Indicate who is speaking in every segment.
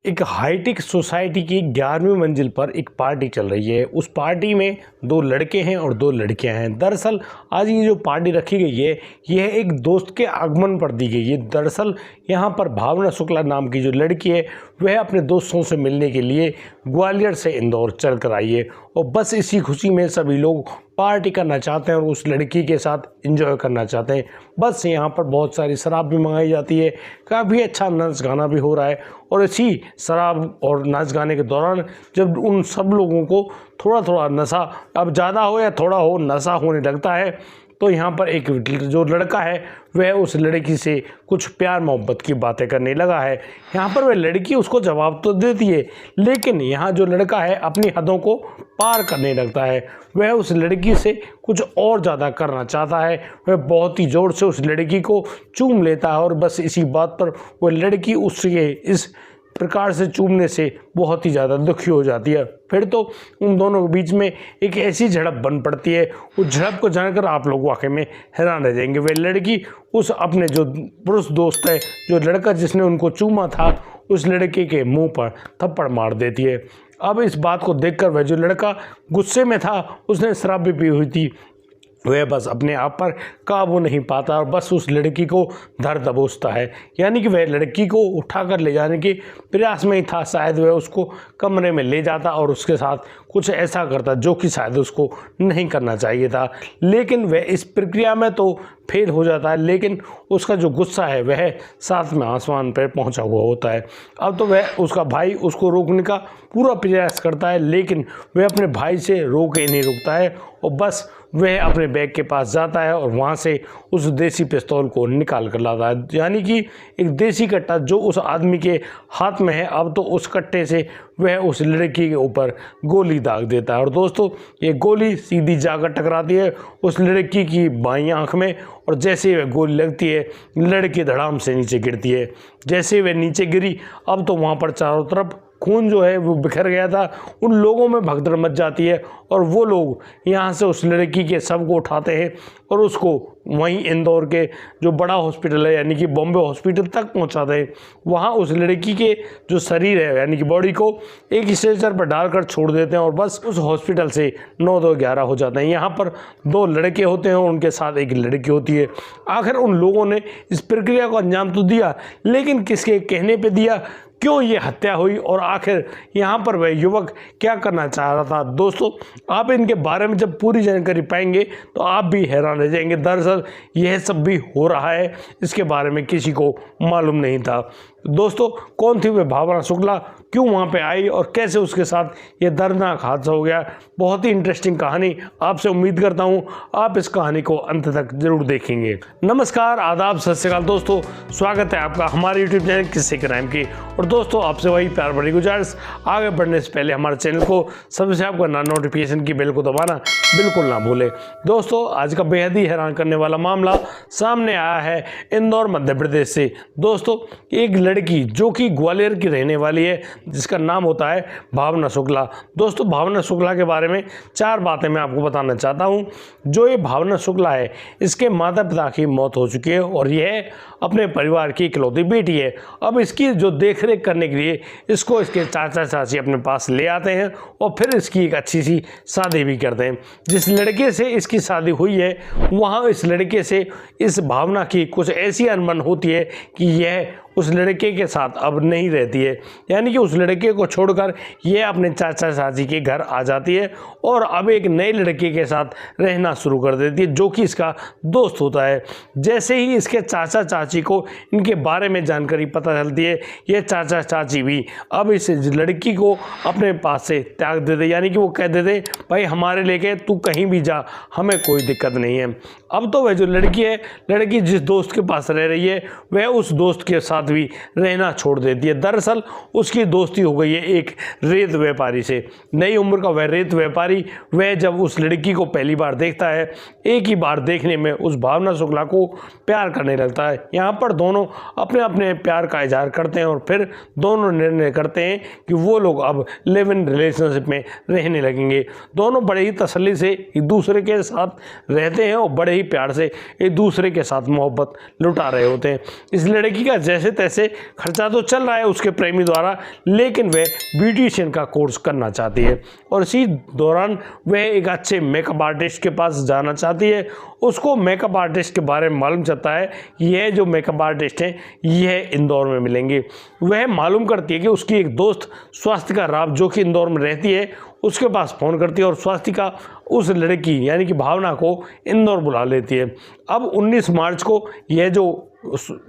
Speaker 1: एक hi tech society की 11वीं मंजिल पर एक पार्टी चल रही है। उस पार्टी में 2 लड़के हैं और 2 लड़कियां हैं। दरअसल आज ये जो पार्टी रखी गई है, यह एक दोस्त के आगमन पर दी गई है। दरअसल यहाँ पर भावना शुक्ला नाम की जो लड़की है, वह अपने दोस्तों से मिलने के लिए ग्वालियर से इंदौर चल कर आई है और बस इसी खुशी में सभी लोग पार्टी करना चाहते हैं और उस लड़की के साथ एंजॉय करना चाहते हैं। बस यहाँ पर बहुत सारी शराब भी मंगाई जाती है, काफ़ी अच्छा नाच गाना भी हो रहा है और इसी शराब और नाच गाने के दौरान जब उन सब लोगों को थोड़ा थोड़ा नशा, अब ज़्यादा हो या थोड़ा हो, नशा होने लगता है, तो यहाँ पर एक जो लड़का है वह उस लड़की से कुछ प्यार मोहब्बत की बातें करने लगा है। यहाँ पर वह लड़की उसको जवाब तो देती है, लेकिन यहाँ जो लड़का है अपनी हदों को पार करने लगता है। वह उस लड़की से कुछ और ज़्यादा करना चाहता है। वह बहुत ही ज़ोर से उस लड़की को चूम लेता है और बस इसी बात पर वह लड़की उसके इस प्रकार से चूमने से बहुत ही ज़्यादा दुखी हो जाती है। फिर तो उन दोनों के बीच में एक ऐसी झड़प बन पड़ती है, उस झड़प को जानकर आप लोग वाकई में हैरान रह जाएंगे। वह लड़की उस अपने जो पुरुष दोस्त है, जो लड़का जिसने उनको चूमा था, उस लड़के के मुंह पर थप्पड़ मार देती है। अब इस बात को देखकर वह जो लड़का गुस्से में था, उसने शराब भी पी हुई थी, वह बस अपने आप पर काबू नहीं पाता और बस उस लड़की को धर दबोचता है। यानी कि वह लड़की को उठाकर ले जाने के प्रयास में ही था। शायद वह उसको कमरे में ले जाता और उसके साथ कुछ ऐसा करता जो कि शायद उसको नहीं करना चाहिए था, लेकिन वह इस प्रक्रिया में तो फेल हो जाता है। लेकिन उसका जो गुस्सा है वह साथ में आसमान पर पहुंचा हुआ होता है। अब तो वह उसका भाई उसको रोकने का पूरा प्रयास करता है, लेकिन वह अपने भाई से रोक ही नहीं रुकता है और बस वह अपने बैग के पास जाता है और वहाँ से उस देसी पिस्तौल को निकाल कर लाता है। यानी कि एक देसी कट्टा जो उस आदमी के हाथ में है, अब तो उस कट्टे से वह उस लड़की के ऊपर गोली दाग देता है और दोस्तों ये गोली सीधी जाकर टकराती है उस लड़की की बाईं आंख में और जैसे वह गोली लगती है, लड़की धड़ाम से नीचे गिरती है। जैसे वह नीचे गिरी, अब तो वहाँ पर चारों तरफ खून जो है वो बिखर गया था। उन लोगों में भगदड़ मच जाती है और वो लोग यहाँ से उस लड़की के शव को उठाते हैं और उसको वहीं इंदौर के जो बड़ा हॉस्पिटल है यानी कि बॉम्बे हॉस्पिटल तक पहुँचाते हैं। वहाँ उस लड़की के जो शरीर है यानी कि बॉडी को एक स्ट्रेचर पर डालकर छोड़ देते हैं और बस उस हॉस्पिटल से 9-2-11 हो जाते हैं। यहाँ पर 2 लड़के होते हैं और उनके साथ एक लड़की होती है। आखिर उन लोगों ने इस प्रक्रिया को अंजाम तो दिया, लेकिन किसके कहने पर दिया, क्यों ये हत्या हुई और आखिर यहाँ पर वह युवक क्या करना चाह रहा था। दोस्तों आप इनके बारे में जब पूरी जानकारी पाएंगे तो आप भी हैरान रह जाएंगे। दरअसल यह सब भी हो रहा है, इसके बारे में किसी को मालूम नहीं था। दोस्तों कौन थी वह भावना शुक्ला, क्यों वहाँ पे आई और कैसे उसके साथ ये दर्दनाक हादसा हो गया। बहुत ही इंटरेस्टिंग कहानी, आपसे उम्मीद करता हूँ आप इस कहानी को अंत तक जरूर देखेंगे। नमस्कार, आदाब, सत श्री अकाल दोस्तों, स्वागत है आपका हमारे यूट्यूब चैनल किस्से क्राइम की। और दोस्तों आपसे वही प्यार भरी गुजारिश, आगे बढ़ने से पहले हमारे चैनल को सब्सक्राइब करना, नोटिफिकेशन की बेल को दबाना बिल्कुल ना भूलें। दोस्तों आज का बेहद ही हैरान करने वाला मामला सामने आया है इंदौर मध्य प्रदेश से। दोस्तों एक लड़की जो कि ग्वालियर की रहने वाली है, जिसका नाम होता है भावना शुक्ला। दोस्तों भावना शुक्ला के बारे में 4 बातें मैं आपको बताना चाहता हूं। जो ये भावना शुक्ला है, इसके माता पिता की मौत हो चुकी है और यह अपने परिवार की इकलौती बेटी है। अब इसकी जो देखरेख करने के लिए इसको इसके चाचा चाची अपने पास ले आते हैं और फिर इसकी एक अच्छी सी शादी भी करते हैं। जिस लड़के से इसकी शादी हुई है, वहाँ इस लड़के से इस भावना की कुछ ऐसी अनबन होती है कि यह उस लड़के के साथ अब नहीं रहती है। यानी कि उस लड़के को छोड़कर यह अपने चाचा चाची के घर आ जाती है और अब एक नए लड़के के साथ रहना शुरू कर देती है, जो कि इसका दोस्त होता है। जैसे ही इसके चाचा चाची को इनके बारे में जानकारी पता चलती है, ये चाचा चाची भी अब इस लड़की को अपने पास से त्याग देते। यानी कि वो कह देते भाई हमारे लेके तू कहीं भी जा, हमें कोई दिक्कत नहीं है। अब तो वह जो लड़की है, लड़की जिस दोस्त के पास रह रही है, वह उस दोस्त के साथ भी रहना छोड़ देती है। दरअसल उसकी दोस्ती हो गई है एक रेत व्यापारी से। नई उम्र का वह रेत व्यापारी, वह जब उस लड़की को पहली बार देखता है, एक ही बार देखने में उस भावना शुक्ला को प्यार करने लगता है। यहाँ पर दोनों अपने अपने प्यार का इजहार करते हैं और फिर दोनों निर्णय करते हैं कि वो लोग अब लिव इन रिलेशनशिप में रहने लगेंगे। दोनों बड़े ही तसल्ली से एक दूसरे के साथ रहते हैं और बड़े ही प्यार से एक दूसरे के साथ मोहब्बत लुटा रहे होते हैं। इस लड़की का जैसे तैसे खर्चा तो चल रहा है उसके प्रेमी द्वारा, लेकिन वह ब्यूटिशियन का कोर्स करना चाहती है और इसी दौरान वह एक अच्छे मेकअप आर्टिस्ट के पास जाना चाहती है। उसको मेकअप आर्टिस्ट के बारे में मालूम चलता है कि यह जो मेकअप आर्टिस्ट हैं यह इंदौर में मिलेंगे। वह मालूम करती है कि उसकी एक दोस्त स्वास्तिका राव जो कि इंदौर में रहती है उसके पास फ़ोन करती है और स्वास्तिका उस लड़की यानी कि भावना को इंदौर बुला लेती है। अब 19 मार्च को यह जो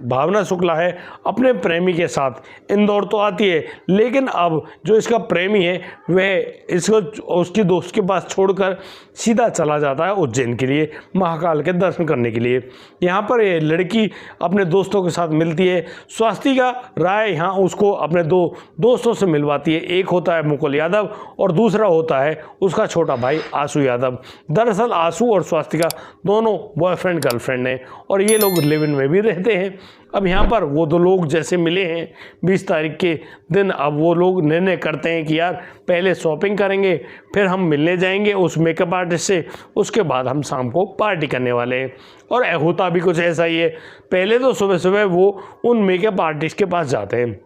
Speaker 1: भावना शुक्ला है अपने प्रेमी के साथ इंदौर तो आती है, लेकिन अब जो इसका प्रेमी है वह इसको उसकी दोस्त के पास छोड़कर सीधा चला जाता है उज्जैन के लिए महाकाल के दर्शन करने के लिए। यहाँ पर ये लड़की अपने दोस्तों के साथ मिलती है। स्वास्तिका राय यहाँ उसको अपने दो दोस्तों से मिलवाती है। एक होता है मुकुल यादव और दूसरा होता है उसका छोटा भाई आशु यादव। दरअसल आशु और स्वास्तिका दोनों बॉयफ्रेंड गर्लफ्रेंड हैं और ये लोग लिव इन में भी रहते हैं। अब यहाँ पर वो दो लोग जैसे मिले हैं 20 तारीख के दिन, अब वो लोग निर्णय करते हैं कि यार पहले शॉपिंग करेंगे, फिर हम मिलने जाएंगे उस मेकअप आर्टिस्ट से, उसके बाद हम शाम को पार्टी करने वाले हैं। और होता भी कुछ ऐसा ही है। पहले तो सुबह सुबह वो उन मेकअप आर्टिस्ट के पास जाते हैं,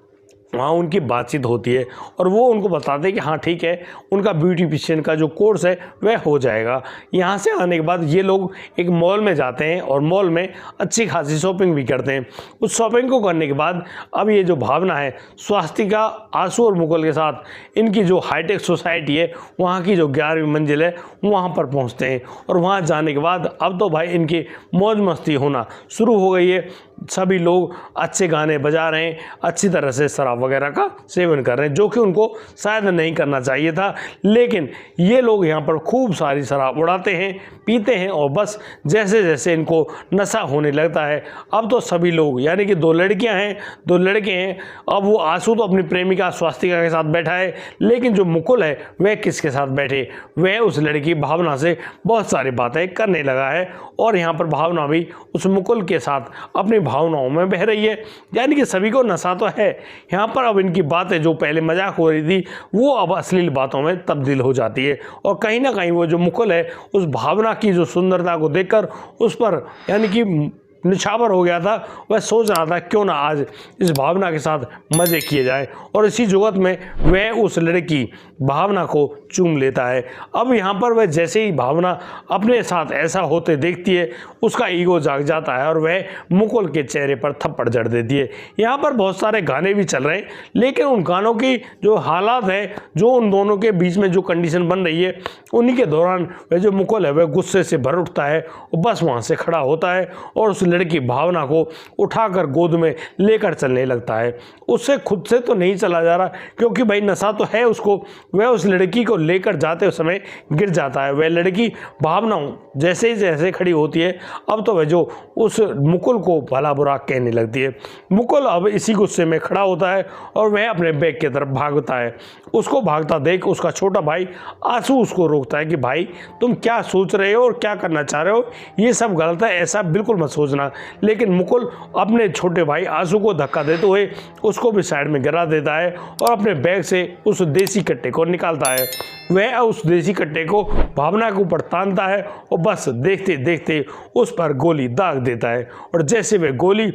Speaker 1: वहाँ उनकी बातचीत होती है और वो उनको बताते हैं कि हाँ ठीक है उनका ब्यूटिशियन का जो कोर्स है वह हो जाएगा। यहाँ से आने के बाद ये लोग एक मॉल में जाते हैं और मॉल में अच्छी खासी शॉपिंग भी करते हैं। उस शॉपिंग को करने के बाद अब ये जो भावना है स्वास्तिका आशु और मुकुल के साथ इनकी जो हाईटेक सोसाइटी है वहाँ की जो 11वीं मंजिल है वहाँ पर पहुँचते हैं और वहाँ जाने के बाद अब तो भाई इनकी मौज मस्ती होना शुरू हो गई है। सभी लोग अच्छे गाने बजा रहे हैं, अच्छी तरह से शराब वगैरह का सेवन कर रहे हैं जो कि उनको शायद नहीं करना चाहिए था, लेकिन ये लोग यहाँ पर खूब सारी शराब उड़ाते हैं, पीते हैं और बस जैसे जैसे इनको नशा होने लगता है अब तो सभी लोग यानी कि 2 लड़कियां हैं 2 लड़के हैं। अब वो आशु तो अपनी प्रेमिका स्वास्तिका के साथ बैठा है, लेकिन जो मुकुल है वह किसके साथ बैठे, वह उस लड़की भावना से बहुत सारी बातें करने लगा है और यहाँ पर भावना भी उस मुकुल के साथ अपनी भावनाओं में बह रही है। यानी कि सभी को नशा तो है। यहाँ पर अब इनकी बातें जो पहले मजाक हो रही थी वो अब अश्लील बातों में तब्दील हो जाती है और कहीं ना कहीं वो जो मुकुल है उस भावना की जो सुंदरता को देखकर उस पर यानी कि निछावर हो गया था। वह सोच रहा था क्यों ना आज इस भावना के साथ मज़े किए जाए और इसी जुगत में वह उस लड़की भावना को चूम लेता है। अब यहाँ पर वह जैसे ही भावना अपने साथ ऐसा होते देखती है उसका ईगो जाग जाता है और वह मुकुल के चेहरे पर थप्पड़ जड़ देती है। यहाँ पर बहुत सारे गाने भी चल रहे हैं, लेकिन उन गानों की जो हालात है जो उन दोनों के बीच में जो कंडीशन बन रही है उन्हीं के दौरान वह जो मुकुल है वह गुस्से से भर उठता है और बस वहाँ से खड़ा होता है और उस लड़की भावना को उठाकर गोद में लेकर चलने लगता है। उससे खुद से तो नहीं चला जा रहा क्योंकि भाई नशा तो है उसको। वह उस लड़की को लेकर जाते समय गिर जाता है। वह लड़की भावना जैसे ही जैसे खड़ी होती है अब तो वह जो उस मुकुल को भला बुरा कहने लगती है। मुकुल अब इसी गुस्से में खड़ा होता है और वह अपने बैग की तरफ भागता है। उसको भागता देख उसका छोटा भाई आंसू उसको रोकता है कि भाई तुम क्या सोच रहे हो और क्या करना चाह रहे हो, ये सब गलत है, ऐसा बिल्कुल मत सोचना। लेकिन मुकुल अपने छोटे भाई आंसू को धक्का देते हुए उसको भी साइड में गिरा देता है और अपने बैग से उस देसी कट्टे को निकालता है। वह उस देसी कट्टे को भावना के ऊपर तानता है और बस देखते देखते उस पर गोली दाग देता है और जैसे वह गोली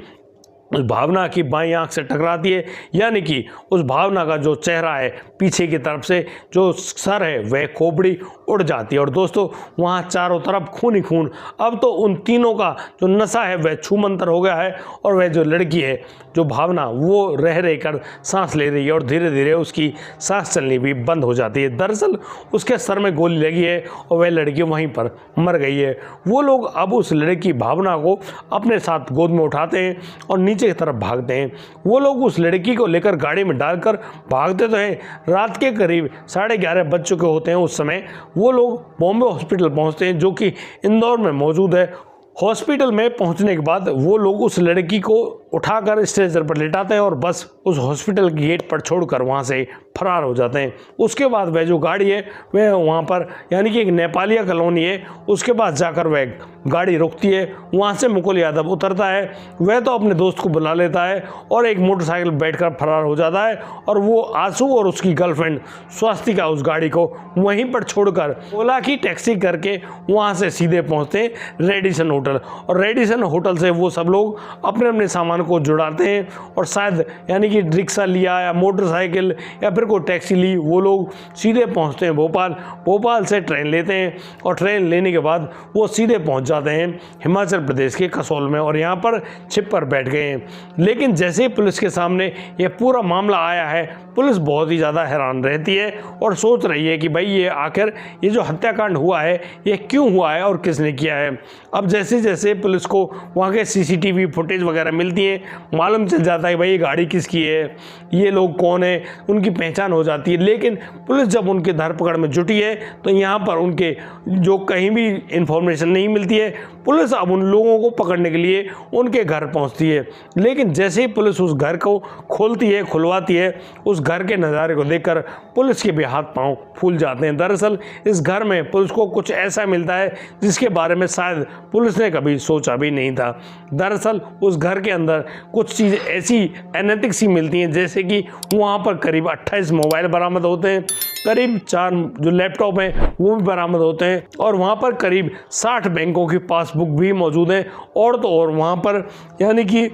Speaker 1: उस भावना की बाईं आंख से टकराती है यानी कि उस भावना का जो चेहरा है पीछे की तरफ से जो सर है वह खोपड़ी उड़ जाती है और दोस्तों वहाँ चारों तरफ खून ही खून। अब तो उन तीनों का जो नशा है वह छूमंतर हो गया है और वह जो लड़की है जो भावना वो रह रह कर सांस ले रही है और धीरे धीरे उसकी सांस चलनी भी बंद हो जाती है। दरअसल उसके सर में गोली लगी है और वह लड़की वहीं पर मर गई है। वो लोग अब उस लड़की भावना को अपने साथ गोद में उठाते हैं और नीचे की तरफ भागते हैं। वो लोग उस लड़की को लेकर गाड़ी में डालकर भागते तो हैं। रात के करीब 11:30 बज चुके होते हैं। उस समय वो लोग बॉम्बे हॉस्पिटल पहुंचते हैं जो कि इंदौर में मौजूद है। हॉस्पिटल में पहुंचने के बाद वो लोग उस लड़की को उठाकर स्ट्रेचर पर लेटाते हैं और बस उस हॉस्पिटल के गेट पर छोड़कर वहां से फरार हो जाते हैं। उसके बाद वह जो गाड़ी है वह वहाँ पर यानी कि एक नेपालिया कॉलोनी है, उसके बाद जाकर वह गाड़ी रुकती है। वहाँ से मुकुल यादव उतरता है, वह तो अपने दोस्त को बुला लेता है और एक मोटरसाइकिल बैठकर फरार हो जाता है। और वो आंसू और उसकी गर्लफ्रेंड स्वास्तिका उस गाड़ी को वहीं पर छोड़कर ओला की टैक्सी करके वहाँ से सीधे पहुँचते हैं रेडिसन होटल। और रेडिसन होटल से वो सब लोग अपने अपने सामान को जुड़ाते हैं और शायद यानी कि रिक्शा लिया या मोटरसाइकिल या फिर कोई टैक्सी ली, वो लोग सीधे पहुँचते हैं भोपाल। भोपाल से ट्रेन लेते हैं और ट्रेन लेने के बाद वो सीधे पहुँच जाते हैं हिमाचल प्रदेश के कसोल में और यहाँ पर छिप कर बैठ गए हैं। लेकिन जैसे ही पुलिस के सामने यह पूरा मामला आया है, पुलिस बहुत ही ज़्यादा हैरान रहती है और सोच रही है कि भाई ये आखिर ये जो हत्याकांड हुआ है ये क्यों हुआ है और किसने किया है। अब जैसे जैसे पुलिस को वहाँ के सीसीटीवी फुटेज वगैरह मिलती है, मालूम चल जाता है भाई ये गाड़ी किसकी है, ये लोग कौन है, उनकी पहचान हो जाती है। लेकिन पुलिस जब उनके धरपकड़ में जुटी है तो यहाँ पर उनके जो कहीं भी इंफॉर्मेशन नहीं मिलती है। पुलिस अब उन लोगों को पकड़ने के लिए उनके घर पहुँचती है। लेकिन जैसे ही पुलिस उस घर को खोलती है, खुलवाती है, उस घर के नज़ारे को देखकर पुलिस के भी हाथ पांव फूल जाते हैं। दरअसल इस घर में पुलिस को कुछ ऐसा मिलता है जिसके बारे में शायद पुलिस ने कभी सोचा भी नहीं था। दरअसल उस घर के अंदर कुछ चीज़ ऐसी अनैतिक सी मिलती हैं, जैसे कि वहाँ पर करीब 28 मोबाइल बरामद होते हैं, करीब 4 जो लैपटॉप हैं वो भी बरामद होते हैं और वहाँ पर करीब 60 बैंकों की पासबुक भी मौजूद है। और तो और वहाँ पर यानी कि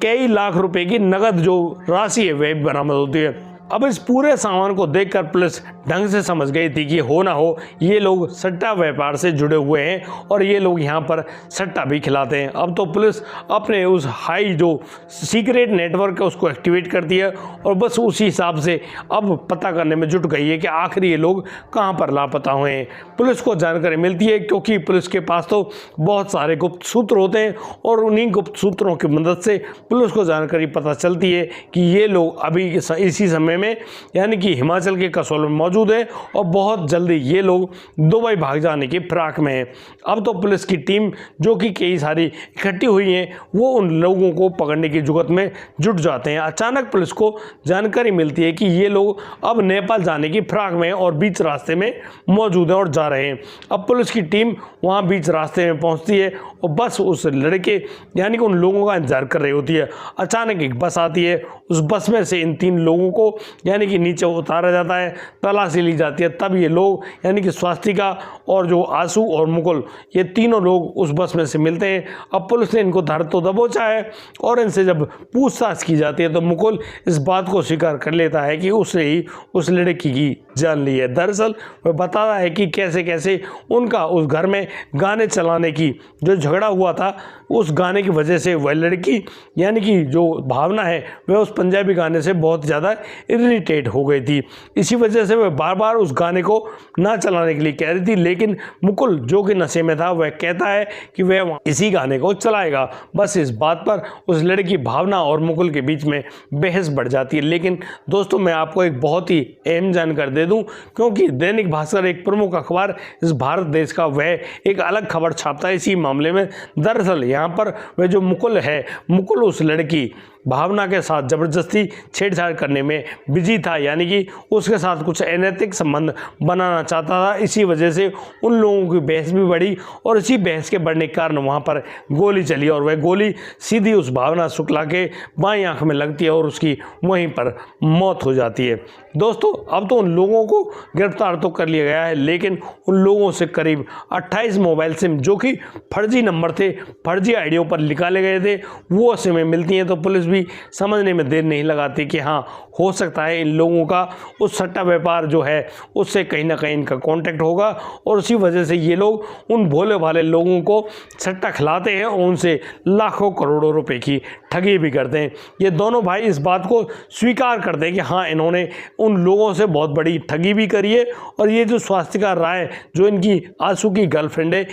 Speaker 1: कई लाख रुपए की नगद जो राशि है वह भी बरामद होती है। अब इस पूरे सामान को देखकर पुलिस ढंग से समझ गई थी कि हो ना हो ये लोग सट्टा व्यापार से जुड़े हुए हैं और ये लोग यहाँ पर सट्टा भी खिलाते हैं। अब तो पुलिस अपने उस हाई जो सीक्रेट नेटवर्क है उसको एक्टिवेट करती है और बस उसी हिसाब से अब पता करने में जुट गई है कि आखिर ये लोग कहाँ पर लापता हुए हैं। पुलिस को जानकारी मिलती है क्योंकि पुलिस के पास तो बहुत सारे गुप्त सूत्र होते हैं और उन्हीं गुप्त सूत्रों की मदद से पुलिस को जानकारी पता चलती है कि ये लोग अभी इसी समय में यानी कि हिमाचल के कसोल में मौजूद है और बहुत जल्दी ये लोग दुबई भाग जाने की फिराक में है। अब तो पुलिस की टीम जो कि कई सारी इकट्ठी हुई है वो उन लोगों को पकड़ने की जुगत में जुट जाते हैं। अचानक पुलिस को जानकारी मिलती है कि ये लोग अब नेपाल जाने की फिराक में और बीच रास्ते में मौजूद है और जा रहे हैं। अब पुलिस की टीम वहाँ बीच रास्ते में पहुँचती है और बस उस लड़के यानी कि उन लोगों का इंतजार कर रही होती है। अचानक एक बस आती है, उस बस में से इन 3 लोगों को यानी कि नीचे उतारा जाता है, तलाशी ली जाती है। तब ये लोग यानी कि स्वास्तिका और जो आंसू और मुकुल ये तीनों लोग उस बस में से मिलते हैं। अब पुलिस ने इनको धर तो दबोचा है और इनसे जब पूछताछ की जाती है तो मुकुल इस बात को स्वीकार कर लेता है कि उसने ही उस लड़की की जान ली है। दरअसल वह बताता है कि कैसे कैसे उनका उस घर में गाने चलाने की जो झगड़ा हुआ था, उस गाने की वजह से वह लड़की यानी कि जो भावना है वह उस पंजाबी गाने से बहुत ज़्यादा इरिटेट हो गई थी। इसी वजह से वह बार बार उस गाने को ना चलाने के लिए कह रही थी। लेकिन मुकुल जो कि नशे में था वह कहता है कि वह इसी गाने को चलाएगा। बस इस बात पर उस लड़की भावना और मुकुल के बीच में बहस बढ़ जाती है। लेकिन दोस्तों मैं आपको एक बहुत ही अहम जानकारी दे दूं, क्योंकि दैनिक भास्कर एक प्रमुख अखबार इस भारत देश का, वह एक अलग खबर छापता है इसी मामले में। दरअसल यहाँ पर वह जो मुकुल है, मुकुल उस लड़की भावना के साथ ज़बरदस्ती छेड़छाड़ करने में बिजी था, यानी कि उसके साथ कुछ अनैतिक संबंध बनाना चाहता था। इसी वजह से उन लोगों की बहस भी बढ़ी और इसी बहस के बढ़ने के कारण वहाँ पर गोली चली और वह गोली सीधी उस भावना शुक्ला के बाईं आंख में लगती है और उसकी वहीं पर मौत हो जाती है। दोस्तों अब तो उन लोगों को गिरफ्तार तो कर लिया गया है, लेकिन उन लोगों से करीब 28 मोबाइल सिम जो कि फर्जी नंबर थे, फर्जी आईडियों पर निकाले गए थे, वो सिमें मिलती हैं। तो पुलिस भी समझने में देर नहीं लगाती कि हाँ हो सकता है इन लोगों का उस सट्टा व्यापार जो है उससे कहीं ना कहीं इनका कांटेक्ट होगा और उसी वजह से ये लोग उन भोले भाले लोगों को सट्टा खिलाते हैं और उनसे लाखों करोड़ों रुपए की ठगी भी करते हैं। ये दोनों भाई इस बात को स्वीकार करते हैं कि हाँ इन्होंने उन लोगों से बहुत बड़ी ठगी भी करी है। और ये जो स्वास्तिका राय जो इनकी आंसू की गर्लफ्रेंड है,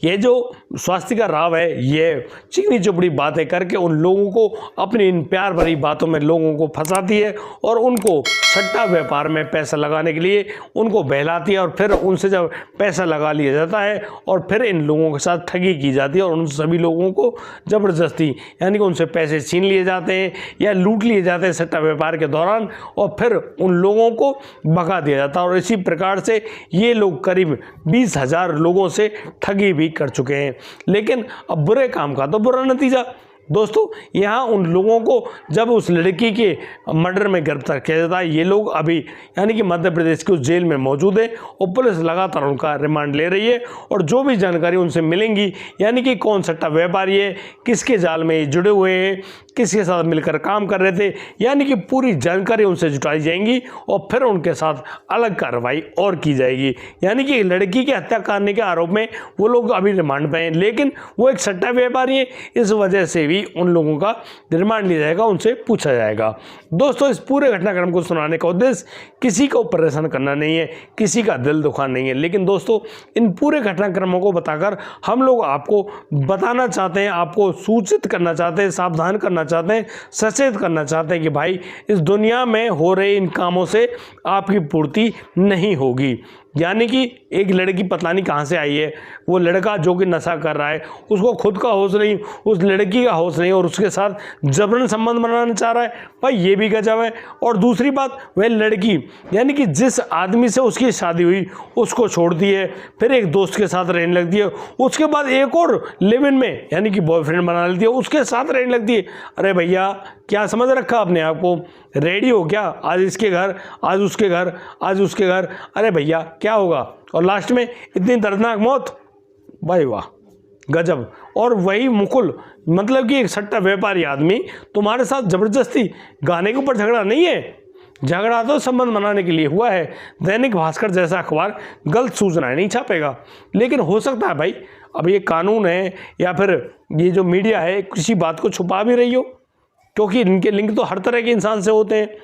Speaker 1: ये जो स्वास्तिका राव है, ये चिकनी चुपड़ी बातें करके उन लोगों को अपनी अपनी इन प्यार भरी बातों में लोगों को फंसाती है और उनको सट्टा व्यापार में पैसा लगाने के लिए उनको बहलाती है, और फिर उनसे जब पैसा लगा लिया जाता है और फिर इन लोगों के साथ ठगी की जाती है और उन सभी लोगों को ज़बरदस्ती यानी कि उनसे पैसे छीन लिए जाते हैं या लूट लिए जाते हैं सट्टा व्यापार के दौरान, और फिर उन लोगों को भगा दिया जाता है। और इसी प्रकार से ये लोग करीब 20,000 लोगों से ठगी भी कर चुके हैं। लेकिन अब बुरे काम का तो बुरा नतीजा दोस्तों, यहाँ उन लोगों को जब उस लड़की के मर्डर में गिरफ्तार किया जाता है, ये लोग अभी यानी कि मध्य प्रदेश की उस जेल में मौजूद है और पुलिस लगातार उनका रिमांड ले रही है। और जो भी जानकारी उनसे मिलेंगी यानी कि कौन सट्टा व्यापारी है, किसके जाल में ये जुड़े हुए हैं, किसके साथ मिलकर काम कर रहे थे, यानी कि पूरी जानकारी उनसे जुटाई जाएंगी और फिर उनके साथ अलग कार्रवाई और की जाएगी। यानी कि लड़की की हत्या करने के आरोप में वो लोग अभी रिमांड पे हैं, लेकिन वो एक सट्टा व्यापारी है, इस वजह से भी उन लोगों का रिमांड लिया जाएगा, उनसे पूछा जाएगा। दोस्तों, इस पूरे घटनाक्रम को सुनाने का उद्देश्य किसी को परेशान करना नहीं है, किसी का दिल दुखाना नहीं है, लेकिन दोस्तों इन पूरे घटनाक्रमों को बताकर हम लोग आपको बताना चाहते हैं, आपको सूचित करना चाहते हैं, सावधान करना चाहते हैं, सचेत करना चाहते हैं कि भाई इस दुनिया में हो रहे इन कामों से आपकी पूर्ति नहीं होगी। यानी कि एक लड़की पता नहीं कहाँ से आई है, वो लड़का जो कि नशा कर रहा है, उसको खुद का होश नहीं, उस लड़की का होश नहीं और उसके साथ जबरन संबंध बनाना चाह रहा है, भाई ये भी गजब है। और दूसरी बात, वह लड़की यानी कि जिस आदमी से उसकी शादी हुई उसको छोड़ दी है, फिर एक दोस्त के साथ रहने लगती है, उसके बाद एक और लिव इन में यानी कि बॉयफ्रेंड बना लेती है, उसके साथ रहने लगती है। अरे भैया, क्या समझ रखा अपने आप को? रेडी हो क्या? आज इसके घर, आज उसके घर, आज उसके घर, अरे भैया क्या होगा? और लास्ट में इतनी दर्दनाक मौत, भाई वाह गजब। और वही मुकुल, मतलब कि एक सट्टा व्यापारी आदमी तुम्हारे साथ जबरदस्ती, गाने के ऊपर झगड़ा नहीं है, झगड़ा तो संबंध बनाने के लिए हुआ है। दैनिक भास्कर जैसा अखबार गलत सूचनाएं नहीं छापेगा, लेकिन हो सकता है भाई अब ये कानून है या फिर ये जो मीडिया है किसी बात को छुपा भी रही हो, क्योंकि इनके लिंक तो हर तरह के इंसान से होते हैं।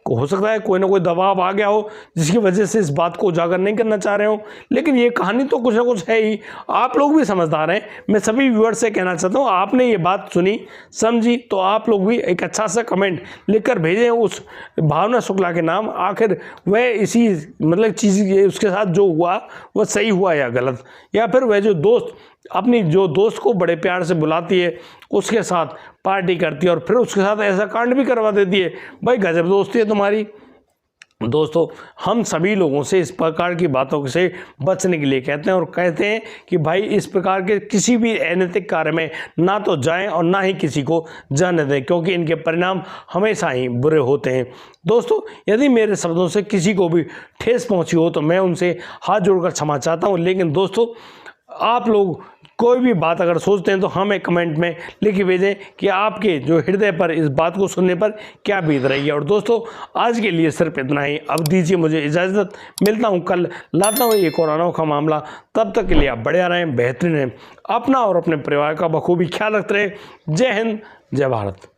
Speaker 1: हो सकता है कोई ना कोई दबाव आ गया हो जिसकी वजह से इस बात को उजागर नहीं करना चाह रहे हो, लेकिन ये कहानी तो कुछ ना कुछ है ही। आप लोग भी समझदार हैं, मैं सभी व्यूअर्स से कहना चाहता हूँ, आपने ये बात सुनी समझी तो आप लोग भी एक अच्छा सा कमेंट लिखकर भेजें उस भावना शुक्ला के नाम। आखिर वह इसी मतलब चीज़ उसके साथ जो हुआ वह सही हुआ या गलत, या फिर वह जो दोस्त अपनी जो दोस्त को बड़े प्यार से बुलाती है, उसके साथ पार्टी करती है और फिर उसके साथ ऐसा कांड भी करवा देती है, भाई गजब दोस्ती है तुम्हारी। दोस्तों, हम सभी लोगों से इस प्रकार की बातों से बचने के लिए कहते हैं और कहते हैं कि भाई इस प्रकार के किसी भी अनैतिक कार्य में ना तो जाएं और ना ही किसी को जाने दें, क्योंकि इनके परिणाम हमेशा ही बुरे होते हैं। दोस्तों, यदि मेरे शब्दों से किसी को भी ठेस पहुंची हो तो मैं उनसे हाथ जोड़कर क्षमा चाहता हूं, लेकिन दोस्तों आप लोग कोई भी बात अगर सोचते हैं तो हमें कमेंट में लिख भेजें कि आपके जो हृदय पर इस बात को सुनने पर क्या बीत रही है। और दोस्तों, आज के लिए सिर्फ इतना ही, अब दीजिए मुझे इजाज़त, मिलता हूं कल, लाता हूं एक और अनोखा मामला। तब तक के लिए आप बढ़िया रहें, बेहतरीन रहें, अपना और अपने परिवार का बखूबी ख्याल रखते रहें। जय हिंद, जय भारत।